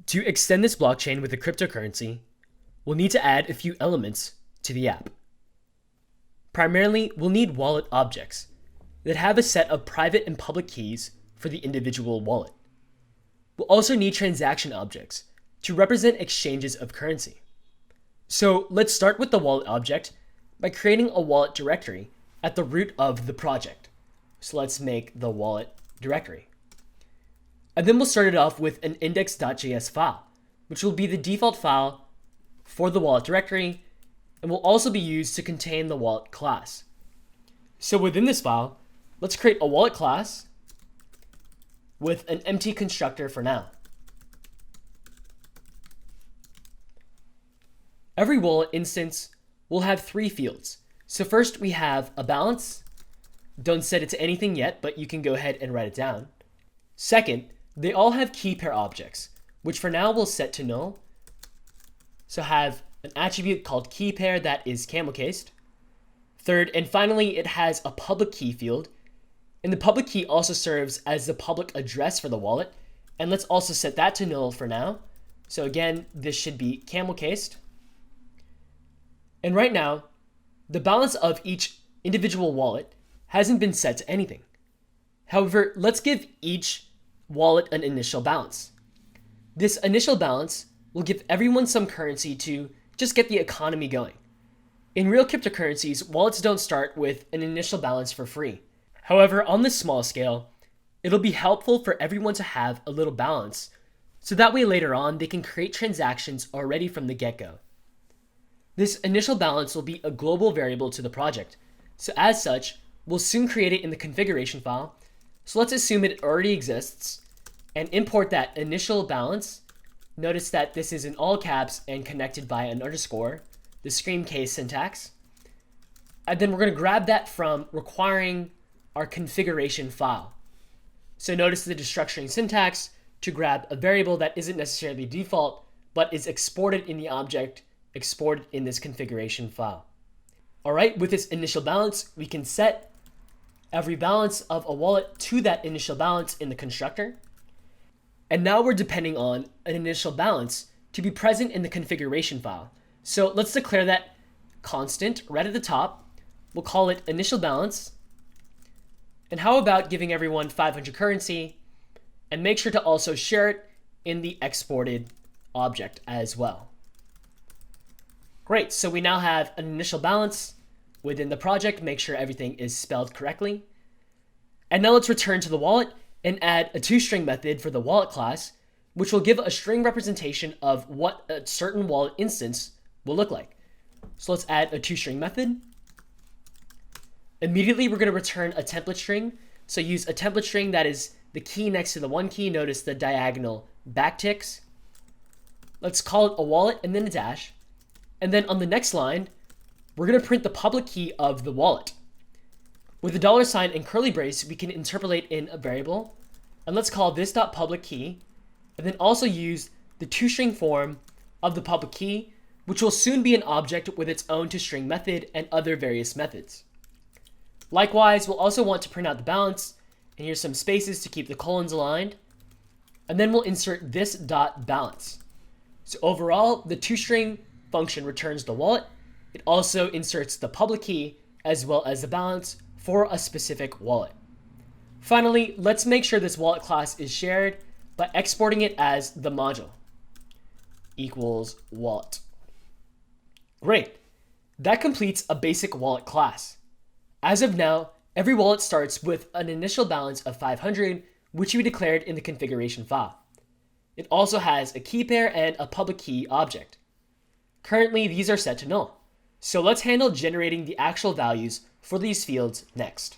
To extend this blockchain with a cryptocurrency, we'll need to add a few elements to the app. Primarily, we'll need wallet objects that have a set of private and public keys for the individual wallet. We'll also need transaction objects to represent exchanges of currency. So let's start with the wallet object by creating a wallet directory at the root of the project. So let's make the wallet directory. And then we'll start it off with an index.js file, which will be the default file for the wallet directory and will also be used to contain the wallet class. So within this file, let's create a wallet class with an empty constructor for now. Every wallet instance will have 3 fields. So first we have a balance. Don't set it to anything yet, but you can go ahead and write it down. Second, they all have key pair objects, which for now we'll set to null. So have an attribute called key pair that is camel cased. Third, and finally, it has a public key field. And the public key also serves as the public address for the wallet. And let's also set that to null for now. So again, this should be camel cased. And right now, the balance of each individual wallet hasn't been set to anything. However, let's give each wallet an initial balance. This initial balance will give everyone some currency to just get the economy going. In real cryptocurrencies, wallets don't start with an initial balance for free. However, on this small scale, it'll be helpful for everyone to have a little balance, so that way later on they can create transactions already from the get-go. This initial balance will be a global variable to the project, so as such, we'll soon create it in the configuration file. So let's assume it already exists and import that initial balance. Notice that this is in all caps and connected by an underscore, the screen case syntax. And then we're going to grab that from requiring our configuration file. So notice the destructuring syntax to grab a variable that isn't necessarily default, but is exported in the object exported in this configuration file. All right, with this initial balance, we can set every balance of a wallet to that initial balance in the constructor. And now we're depending on an initial balance to be present in the configuration file. So let's declare that constant right at the top. We'll call it initial balance. And how about giving everyone 500 currency and make sure to also share it in the exported object as well. Great, so we now have an initial balance within the project. Make sure everything is spelled correctly. And now let's return to the wallet and add a toString method for the wallet class, which will give a string representation of what a certain wallet instance will look like. So let's add a toString method. Immediately, we're going to return a template string. So use a template string that is the key next to the one key. Notice the diagonal backticks. Let's call it a wallet and then a dash. And then on the next line, we're going to print the public key of the wallet. With a $sign and curly brace, we can interpolate in a variable. And let's call this .public key. And then also use the toString form of the public key, which will soon be an object with its own toString method and other various methods. Likewise, we'll also want to print out the balance. And here's some spaces to keep the colons aligned. And then we'll insert this .balance. So overall, the toString function returns the wallet. It also inserts the public key as well as the balance for a specific wallet. Finally, let's make sure this wallet class is shared by exporting it as the module equals wallet. Great. That completes a basic wallet class. As of now, every wallet starts with an initial balance of 500, which we declared in the configuration file. It also has a key pair and a public key object. Currently, these are set to null. So let's handle generating the actual values for these fields next.